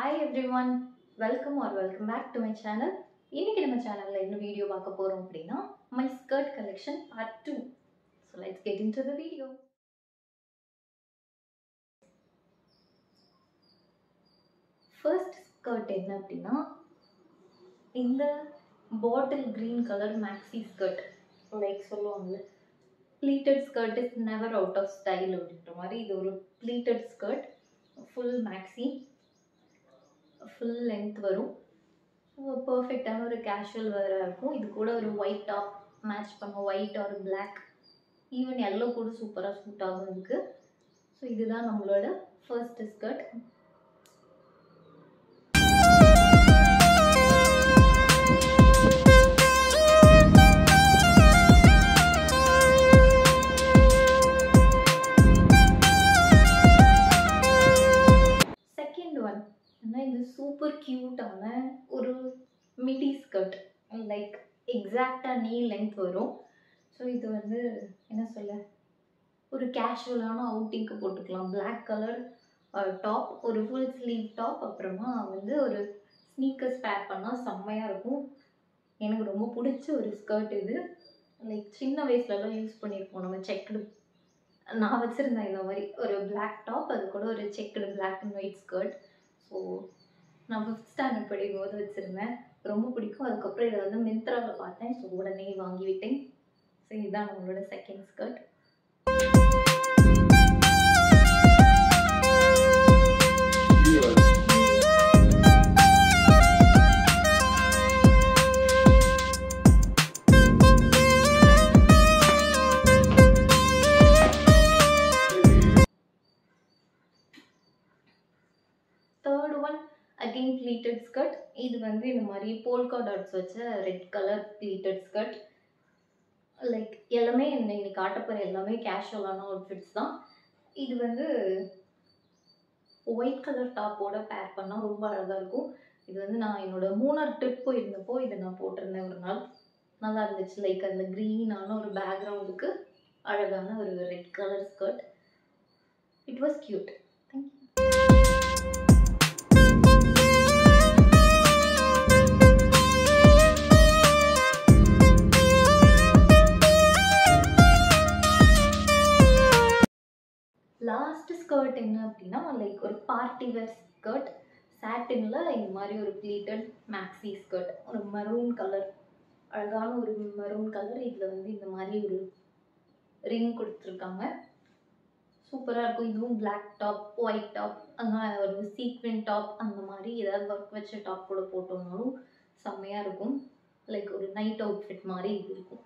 Hi everyone, welcome back to my channel. இன்னைக்கு நம்ம சேனல்ல என்ன வீடியோ பார்க்க போறோம் அப்படினா my skirt collection part 2. So let's get into the video. First skirt என்ன அப்படினா இந்த bottle green color maxi skirt. Like சொல்லுவாங்கல pleated skirt is never out of style அப்படின்ற மாதிரி இது ஒரு pleated skirt full maxi full length வரும். பர்ஃபெக்டான ஒரு கேஷுவல் வேராக இருக்கும். இது கூட ஒரு ஒயிட் டாப் மேட்ச் பண்ண white or black even yellow கூட சூப்பராக சூட் ஆகும் இதுக்கு. ஸோ இதுதான் நம்மளோட ஃபர்ஸ்ட் ஸ்கர்ட். செகண்ட் ஒன் என்ன இது சூப்பர் க்யூட்டான ஒரு மிடி ஸ்கர்ட் லைக் எக்ஸாக்டாக நீ லென்த் வரும். ஸோ இது வந்து என்ன சொல்ல ஒரு கேஷுவலான அவுட்டிங்க்கு போட்டுக்கலாம். பிளாக் கலர் டாப், ஒரு ஃபுல் ஸ்லீவ் டாப், அப்புறமா வந்து ஒரு ஸ்னீக்கர்ஸ் பேர் பண்ணால் செம்மையாக இருக்கும். எனக்கு ரொம்ப பிடிச்ச ஒரு ஸ்கர்ட் இது. லைக் சின்ன வயசுலலாம் யூஸ் பண்ணியிருப்போம் நம்ம. செக்குடு நான் வச்சுருந்தேன் இந்த மாதிரி ஒரு பிளாக் டாப், அது கூட ஒரு checked black and white skirt. So நான் 5th ஸ்டாண்டர்ட் படிக்கும்போது வச்சுருந்தேன், ரொம்ப பிடிக்கும். அதுக்கப்புறம் இதை வந்து மிந்த்ராவில் பார்த்தேன், ஸோ உடனே வாங்கிவிட்டேன். ஸோ இதுதான் நம்மளோட second skirt. Third one again pleated skirt. இது வந்து இந்த மாதிரி போல்கா டாட்ஸ் வச்ச red colour pleated skirt. Like எல்லாமே இன்னைக்கு காட்டப்போகிற எல்லாமே கேஷுவலான அவுட்ஃபிட்ஸ் தான். இது வந்து ஒயிட் கலர் டாப்போட பேர் பண்ணால் ரொம்ப அழகாக இருக்கும். இது வந்து நான் என்னோட மூணார் ட்ரிப் போயிருந்தப்போ இதை நான் போட்டிருந்தேன் ஒரு நாள். நல்லா இருந்துச்சு. லைக் அந்த க்ரீனான ஒரு பேக்ரவுண்டுக்கு அழகான ஒரு red colour skirt. It was cute. Thank you. Last skirt என்ன அப்படின்னா லைக் ஒரு பார்ட்டி வேர் ஸ்கர்ட். சாட்டினில் இந்த மாதிரி ஒரு ப்ளீட்டட் மேக்ஸி ஸ்கர்ட். ஒரு மெரூன் கலர், அழகான ஒரு மெரூன் கலர். இதில் வந்து இந்த மாதிரி ஒரு ரிங் கொடுத்துருக்காங்க. சூப்பராக இருக்கும். இதுவும் பிளாக் டாப், ஒயிட் டாப், அந்த ஒரு சீக்வென் டாப், அந்த மாதிரி ஏதாவது ஒர்க் வச்ச டாப் கூட போட்டோம்னாலும் செம்மையாக இருக்கும். லைக் ஒரு நைட் அவுட்ஃபிட் மாதிரி இது இருக்கும்.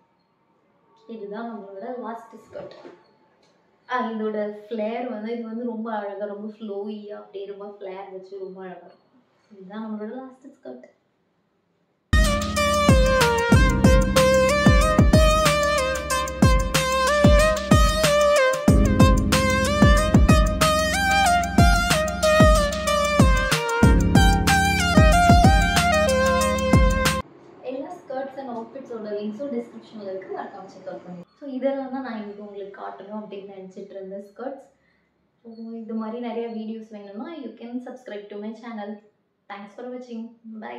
இதுதான் நம்மளோட லாஸ்ட் ஸ்கர்ட். இதோட ஃப்ளேர் வந்து இது வந்து ரொம்ப அழகாக, ரொம்ப ஃப்ளோயியாக அப்படியே ரொம்ப ஃப்ளேர் வச்சு ரொம்ப அழகாக இருக்கும். இதுதான் நம்மளோட லாஸ்ட் ஸ்கர்ட். எல்லா ஸ்கர்ட்ஸ் அண்ட் அவுட்ஃபிட்ஸோட லிங்க்ஸும் டிஸ்கிரிப்ஷனில் இருக்குது, மறக்காம செக் அவுட் பண்ணி. ஸோ இதெல்லாம் தான் நான் இன்றைக்கி உங்களுக்கு காட்டணும் அப்படின்னு நினச்சிட்டு இருந்த ஸ்கர்ட்ஸ். ஸோ இது மாதிரி நிறைய வீடியோஸ் வேணும்னா you can subscribe to my channel. Thanks for வாட்சிங். பை.